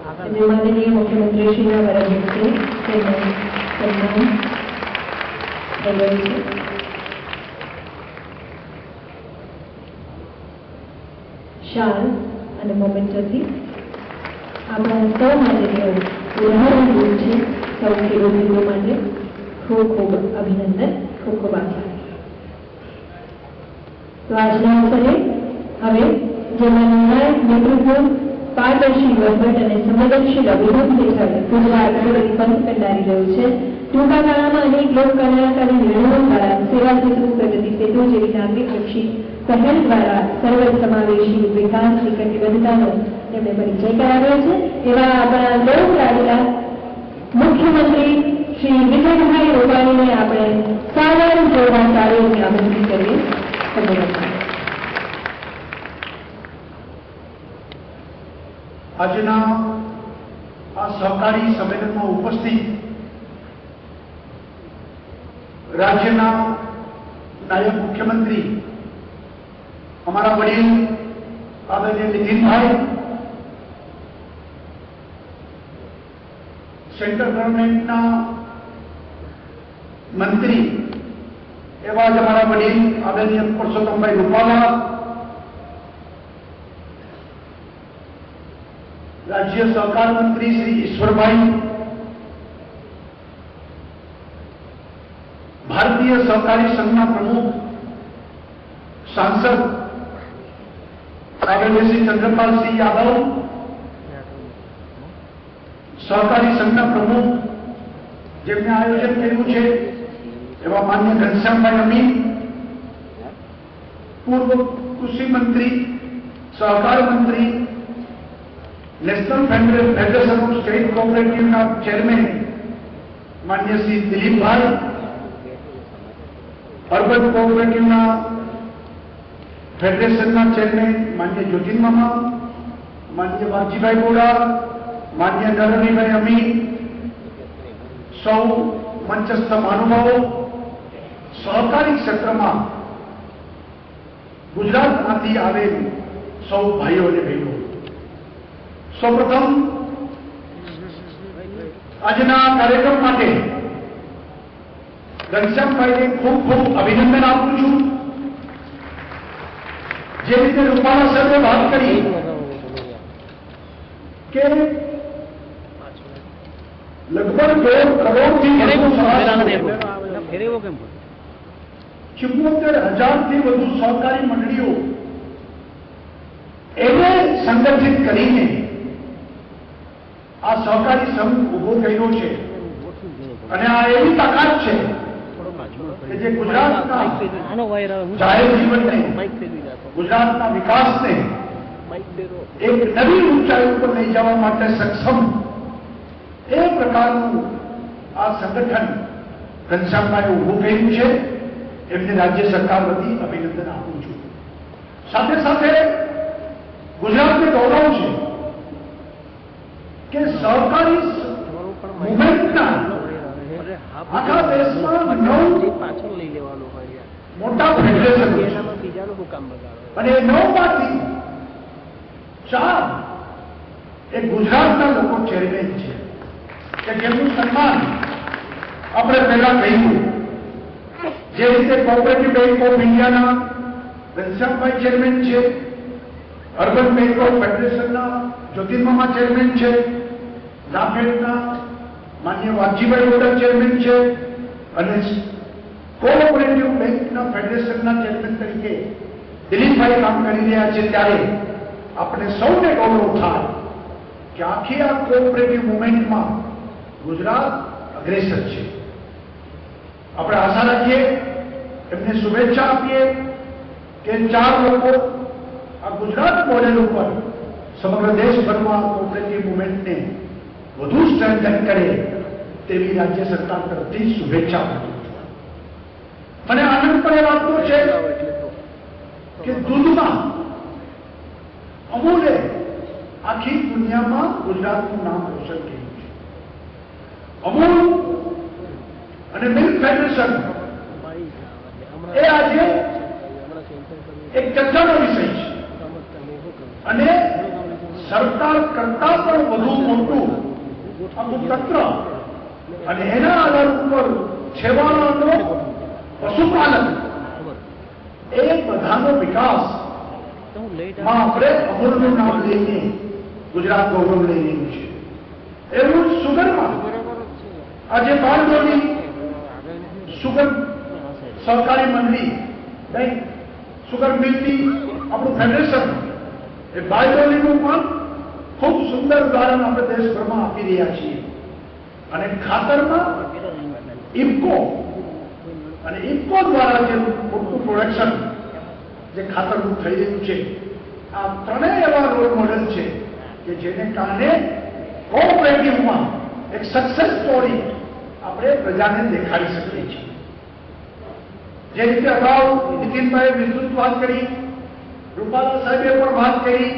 અને માનનીય મુખ્યમંત્રીશ્રીના વરદ હસ્તે તેમનું સન્માન કરવાનું છે. શાલ અને મોમેન્ટમથી આપણા સૌ માટે ઉદાહરણરૂપ છે. સૌ ખેડૂતો માટે ખૂબ ખૂબ અભિનંદન, ખૂબ ખૂબ આભાર. તો આજના અવસરે હવે જેમાં નિર્ણાયક નેતૃત્વ, પારદર્શી વહીવટ અને સંવેદનશીલ અભિગમ હેઠળ ગુજરાત પ્રગતિ પંથ કંડારી રહ્યું છે. ટૂંકા ગાળામાં અનેક લોક કલ્યાણકારી નિર્ણયો દ્વારા સેવા સેતુ, પ્રગતિ સેતુ જેવી નાગરિકલક્ષી પહેલ દ્વારા સર્વ સમાવેશી વિકાસની કટિબદ્ધતાનો તેમણે પરિચય કરાવ્યો છે. એવા આપણા લોક લાડલા મુખ્યમંત્રી શ્રી વિજયભાઈ રૂપાણીને આપણે સાધારણ જોડવા કાર્યોને આમંત્રિત કરીએ. આજના આ સહકારી સંમેલનમાં ઉપસ્થિત રાજ્યના નાયબ મુખ્યમંત્રી અમારા વડીલ આદરણીય નીતિનભાઈ, સેન્ટ્રલ ગવર્મેન્ટના મંત્રી એવા જ અમારા વડીલ આદરણીય પરસોત્તમભાઈ રૂપાલા, રાજ્ય સહકાર મંત્રી શ્રી ઈશ્વરભાઈ, ભારતીય સહકારી સંઘના પ્રમુખ સાંસદ આદરણીય શ્રી ચંદ્રપાલસિંહ યાદવ, સહકારી સંઘના પ્રમુખ જેમને આયોજન કર્યું છે એવા માન્ય ઘનશ્યામભાઈ અમી, પૂર્વ કૃષિ મંત્રી, સહકાર મંત્રી, નેશનલ ફેડરેશન ઓફ સ્ટેટ કોઓપરેટિવના ચેરમેન માન્ય શ્રી દિલીપભાઈ, અર્બન કોઓપરેટિવના ફેડરેશનના ચેરમેન માન્ય જ્યોતિન મામા, માન્ય વાલજીભાઈ ગોડા, માન્ય નરહરીભાઈ અમી, સૌ મંચસ્થ મહાનુભાવો, સહકારી ક્ષેત્રમાં ગુજરાતમાંથી આવેલ સૌ ભાઈઓ અને બહેનો, સૌપ્રથમ આજના કાર્યક્રમ માટે ઘનશ્યામભાઈને ખૂબ ખૂબ અભિનંદન આપું છું. જે રીતે રૂપાલા સાહેબે વાત કરી કે લગભગ 1.5 કરોડથી વધુ 74,000થી વધુ સહકારી મંડળીઓ એને સંગઠિત કરીને આ સહકારી સંઘ ઉભો કર્યો છે. અને આ એવી તાકાત છે કે જે ગુજરાતના જાહેર જીવનને, ગુજરાતના વિકાસને એક નવી ઊંચાઈ ઉપર લઈ જવા માટે સક્ષમ એ પ્રકારનું આ સંગઠન ઘનશ્યામભાઈએ ઉભું કર્યું છે. એમને રાજ્ય સરકાર વતી અભિનંદન આપું છું. સાથે સાથે ગુજરાતને ગૌરવ છે કે સહકારી મુવમેન્ટના આખા દેશમાં 9 મોટા ફેડરેશન અને 9માંથી 4 એ ગુજરાતના લોકો ચેરમેન છે કે જેમનું સન્માન આપણે પહેલા કહ્યું. જે રીતે કોઓપરેટિવ બેંક ઓફ ઇન્ડિયાના ઘનશ્યામભાઈ ચેરમેન છે, અર્બન બેંક ઓફ ફેડરેશનના જ્યોતિર્મામા ચેરમેન છે, નાફેડના માન્ય વાલજીભાઈ ગોડા ચેરમેન છે અને કોઓપરેટિવ બેંકના ફેડરેશનના ચેરમેન તરીકે દિલીપભાઈ કામ કરી રહ્યા છે. ત્યારે આપણે સૌને ગૌરવ થાય કે આખી આ કોઓપરેટિવ મુવમેન્ટમાં ગુજરાત અગ્રેસર છે. આપણે આશા રાખીએ, એમને શુભેચ્છા આપીએ કે 4 લોકો આ ગુજરાત મોડેલ ઉપર સમગ્ર દેશભરમાં કોઓપરેટિવ મુવમેન્ટને વધુ સ્ટ્રેન્થન કરે તેવી રાજ્ય સરકાર તરફથી શુભેચ્છા આપું છું. મને આનંદ પણ એ વાતનો છે કે દૂધમાં અમૂલે આખી દુનિયામાં ગુજરાતનું નામ રોશન કર્યું છે. અમૂલ અને મિલ્ક ફેડરેશન એ આજે એક ચર્ચાનો વિષય છે અને સરકાર કરતા પણ વધુ મોટું આખું તંત્ર અને એના આધાર ઉપર છેવાડાનો પશુપાલન એ બધાનો વિકાસ આપણે અમૂલનું નામ લઈને ગુજરાત ગૌરવ લઈ રહ્યું છે. એવું જ સુગરમાં આજે બારડોલી સુગર સહકારી મંડળી બેંક સુગર મિલની આપણું ફેડરેશન એ બારડોલીનું પણ ખૂબ સુંદર ઉદાહરણ આપણે દેશભરમાં આપી રહ્યા છીએ. અને ખાતરમાં ઇફકો અને ઇફકો દ્વારા જે મોટું પ્રોડક્શન જે ખાતરનું થઈ રહ્યું છે, આ ત્રણેય એવા રોલ મોડેલ છે કે જેને કારણે કોઓપરેટિવમાં એક સક્સેસ સ્ટોરી આપણે પ્રજાને દેખાડી શકીએ છીએ. જે રીતે અગાઉ નીતિનભાઈએ વિસ્તૃત વાત કરી, રૂપાલા સાહેબે પણ વાત કરી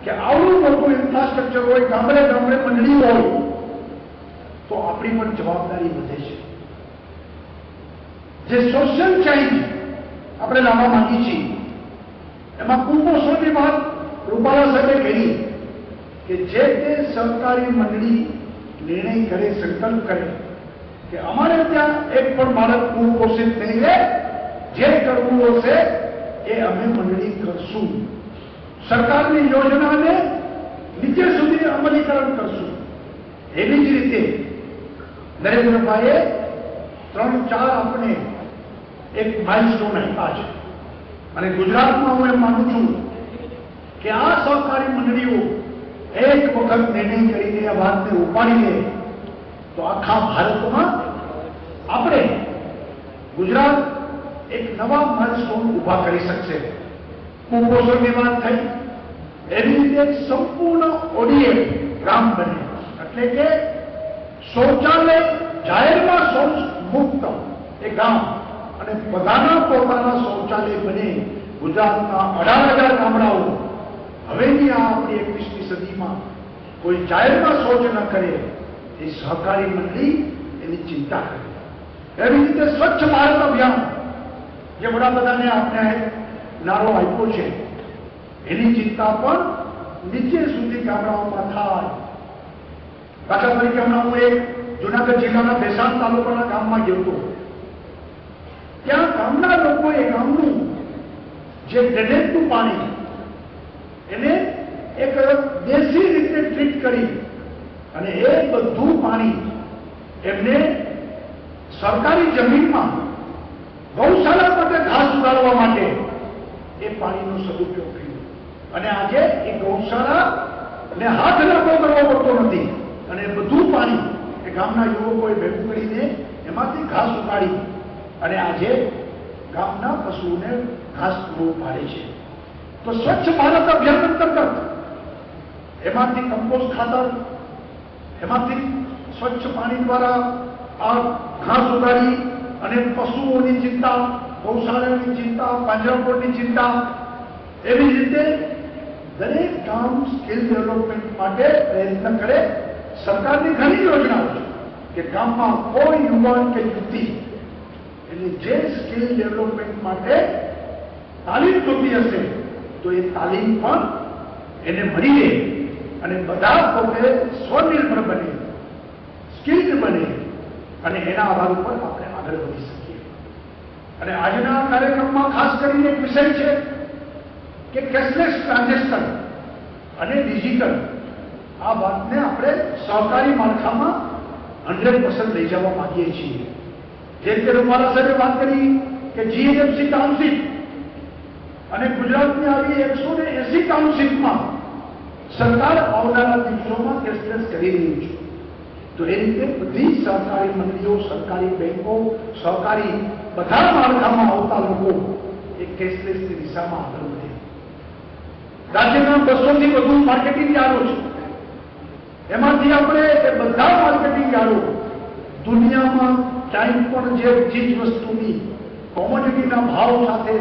કે આવડું મોટું ઇન્ફ્રાસ્ટ્રક્ચર હોય, ગામડે ગામડે મંડળી હોય, તો આપણી પણ જવાબદારી વધે છે. જે સોશિયલ ચેન્જ આપણે લાવવા માંગીએ છીએ એમાં કુપોષણની વાત રૂપાલા સાહેબે કરી કે જે તે સહકારી મંડળી નિર્ણય કરે, સંકલ્પ કરે કે અમારે ત્યાં એક પણ બાળક કુપોષિત નહીં રહે, જે કરવું હશે એ અમે મંડળી કરશું, સરકારની યોજનાને નીચે સુધી અમલીકરણ કરશું. એવી જ રીતે નરેન્દ્રભાઈએ 3-4 આપણે એક માઇલસ્ટોન આપ્યા છે અને ગુજરાતમાં હું એમ માનું છું કે આ સહકારી મંડળીઓ એક વખત નિર્ણય કરીને આ વાતને ઉપાડી લે તો આખા ભારતમાં આપણે ગુજરાત એક નવા માઇલસ્ટોન ઉભા કરી શકશે. કુપોષણની વાત થઈ, એવી રીતે સંપૂર્ણ ઓડીએફ ગ્રામ બને, એટલે કે શૌચાલય જાહેરમાં શૌચ મુક્ત એ ગામ અને બધાના પોતાના શૌચાલય બને. ગુજરાતના 18,000 ગામડાઓ હવેની આ આપણી 21મી સદીમાં કોઈ જાહેરમાં શૌચ ન કરે એ સહકારી મંડળી એની ચિંતા કરે. એવી રીતે સ્વચ્છ ભારત અભિયાન જે વડાપ્રધાને આપણે નારો આપ્યો છે એની ચિંતા પણ નીચે સુધી ગામડાઓમાં થાય. દાખલા તરીકે હમણાં હું એક જુનાગઢ જિલ્લાના ભેસાણ તાલુકાના ગામમાં ગયો હતો. ત્યાં ગામના લોકોએ ગામનું જે ડ્રેનેજનું પાણી એને એક દેશી રીતે ટ્રીટ કરી અને એ બધું પાણી એમને સરકારી જમીનમાં ગૌશાળા માટે ઘાસ ઉગાડવા માટે એ પાણીનો સદુપયોગ કર્યો અને આજે એ ગૌશાળાને હાથ લાંબો કરવો પડતો નથી અને બધું પાણી એ ગામના યુવકોએ ભેગું કરીને એમાંથી ઘાસ ઉગાડી અને આજે ગામના પશુઓને ઘાસ પૂરું પાડે છે. તો સ્વચ્છ ભારત અભિયાન અંતર્ગત એમાંથી કમ્પોસ્ટ ખાતર, એમાંથી સ્વચ્છ પાણી દ્વારા આ ઘાસ ઉગાડી અને પશુઓની ચિંતા, ગૌશાળાની ચિંતા, પાંજરાપોળની ચિંતા, એવી રીતે દરેક ગામ સ્કિલ ડેવલપમેન્ટ માટે પ્રયત્ન કરે. સરકારની ઘણી યોજનાઓ છે કે ગામમાં કોઈ યુવાન કે યુવતી એટલે જે સ્કિલ ડેવલપમેન્ટ માટે તાલીમ જોતી હશે તો એ તાલીમ પણ એને મળી રહે અને બધા પોતે સ્વનિર્ભર બને, સ્કિલ્ડ બને અને એના આધાર ઉપર આપણે આગળ વધી શકીએ. અને આજના કાર્યક્રમમાં ખાસ કરીને એક વિષય છે કે કેશલેસ ટ્રાન્ઝેક્શન અને ડિજિટલ. આ વાતને આપણે સહકારી માળખામાં 100% લઈ જવા માંગીએ છીએ. જેમ કે રૂપાલા સાહેબે વાત કરી કે જીએમસી ટાઉનશીપ અને ગુજરાતની આવી 180 ટાઉનશીપમાં સરકાર આવનારા દિવસોમાં કેશલેસ કરી રહી છે. તો એ રીતે બધી સહકારી મંડળીઓ, સરકારી બેંકો, સહકારી બધા માળખામાં આવતા લોકો એ કેશલેસની દિશામાં આગળ વધે. રાજ્યના 200થી વધુ માર્કેટિંગ યાર્ડો છે. એમાંથી આપણે એ બધા માર્કેટિંગ યાર્ડો દુનિયામાં ક્યાંય પણ જે ચીજ વસ્તુની કોમોડિટીના ભાવ સાથે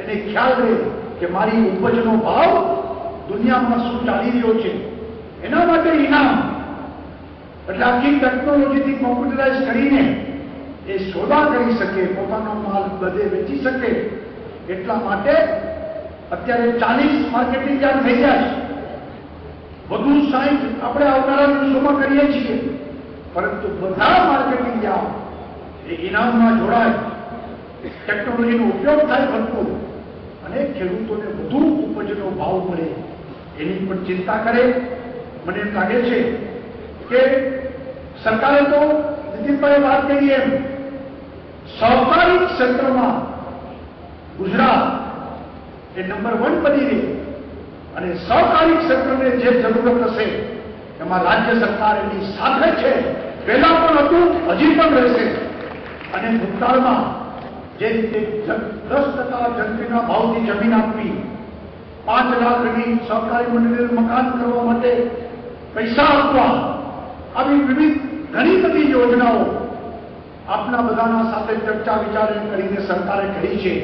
એને ખ્યાલ રહે કે મારી ઉપજનો ભાવ દુનિયામાં શું ચાલી રહ્યો છે, એના માટે ઇનામ એટલે આખી ટેકનોલોજીથી કોમ્પ્યુટરાઇઝ કરીને એ સોદા કરી શકે, પોતાનો માલ બધે વેચી શકે. એટલા માટે અત્યારે 40 માર્કેટિંગ યાર્ડ થઈ ગયા છે. વધુ 60 આપણે આવનારા દિવસોમાં કરીએ છીએ, પરંતુ બધા માર્કેટિંગ યાર્ડ એ ઇનામમાં જોડાય, ટેકનોલોજીનો ઉપયોગ થાય ભરપૂર અને ખેડૂતોને વધુ ઉપજનો ભાવ મળે એની પણ ચિંતા કરે. મને એમ લાગે છે કે સરકારે તો નીતિનભાઈ વાત કરી એમ સહકારી ક્ષેત્રમાં ગુજરાત એ નંબર 1 બની રહે અને સહકારી ક્ષેત્રને જે જરૂરત હશે એમાં રાજ્ય સરકાર એની સાથે છે. પહેલા પણ હતું, હજી પણ રહેશે. અને ભૂતકાળમાં જે રીતે 10% જંત્રીના ભાવથી જમીન આપવી, 5 લાખની સહકારી મંડળીને મકાન કરવા માટે પૈસા આપવા, આવી વિવિધ ઘણી બધી યોજનાઓ આપના બધાના સાથે ચર્ચા વિચારણા કરીને સરકારે કરી છે.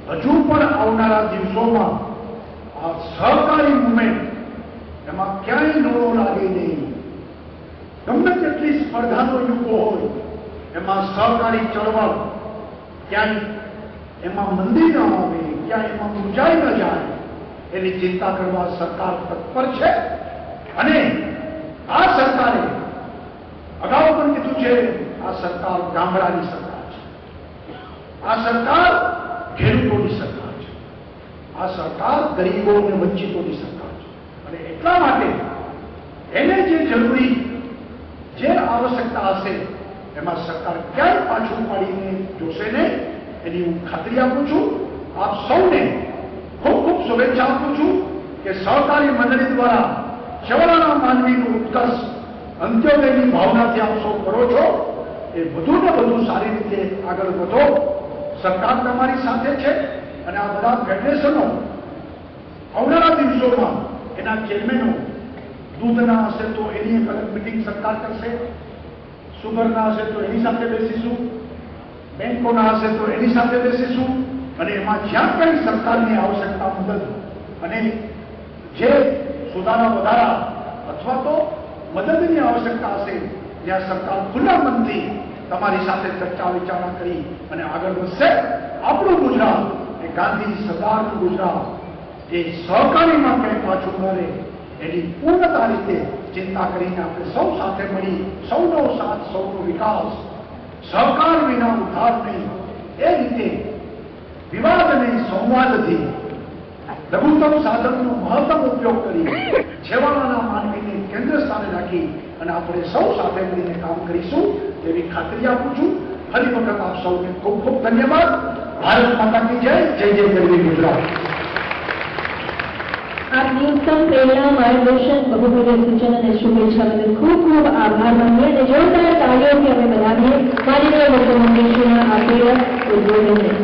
હજુ પણ આવનારા દિવસોમાં આ સહકારી મુવમેન્ટ એમાં ક્યાંય નોળો લાગે નહીં. ગમે તેટલી સ્પર્ધાનો યુગ હોય એમાં સહકારી ચળવળ ક્યાંય એમાં મંદી ન આવે, ક્યાંય એમાં મૂંઝાઈ ન જાય એની ચિંતા કરવા સરકાર તત્પર છે. અને આ સરકારે અગાઉ પણ કીધું છે, આ સરકાર ગામડાની સરકાર છે, આ સરકાર ખેડૂતોની સરકાર છે, આ સરકાર ગરીબો અને વંચિતોની સરકાર છે. અને એટલા માટે એને જે જરૂરી, જે આવશ્યકતા હશે એમાં સરકાર ક્યાંય પાછું પાડીને જોશે નહીં એની હું ખાતરી આપું છું. આપ સૌને ખૂબ ખૂબ શુભેચ્છા આપું છું કે સહકારી મંડળી દ્વારા છેવાડાના માનવીનું ઉત્કર્ષ અંત્યોદયની ભાવનાથી આપ સૌ કરો છો. એ વધુ ને વધુ સારી રીતે આગળ વધો. સરકાર તમારી સાથે છે અને આ બધા ફેડરેશનો આવનારા દિવસોમાં એના ચેરમેનો, દૂધના હશે તો એની એક અલગ મિટિંગ સરકાર કરશે, સુગરના હશે તો એની સાથે બેસીશું, બેંકોના હશે તો એની સાથે બેસીશું. અને એમાં જ્યાં કંઈ સરકારની આવશ્યકતા મદદ અને જે સુધારા વધારા અથવા તો મદદની આવશ્યકતા હશે ત્યાં સરકાર ખુલ્લા મનથી તમારી સાથે ચર્ચા વિચારણા કરી અને આગળ વધશે. આપણું ગુજરાત એ ગાંધી સરદારનું ગુજરાત એ સહકારીમાં કંઈ પાછું ન રહે એની પૂર્ણતા રીતે ચિંતા કરીને આપણે સૌ સાથે મળી સૌનો સાથ, સૌનો વિકાસ, સહકાર વિના ઉદ્ધાર નહીં એ રીતે વિવાદ અને સંવાદથી લઘુત્તમ સાધનનો મહત્તમ ઉપયોગ કરી છેવાડાના માનવીને કેન્દ્ર સ્થાને રાખી અને આપણે સૌ સાથે મળીને કામ કરીશું એવી ખાતરી આપું છું. ફરી વખત આપ સૌને ખૂબ ખૂબ ધન્યવાદ. ભારત માતા કી જય. જય જય ગરવી ગુજરાત. આપની ઉત્તમ પ્રેરણા, માર્ગદર્શન, બહુવિધ સૂચન અને શુભેચ્છા બદલ ખૂબ ખૂબ આભાર માનીએ અને જોરદાર તાળીઓથી અમે બધાને માનનીય મુખ્યમંત્રીશ્રીના આપેલા ઉદ્બોધનને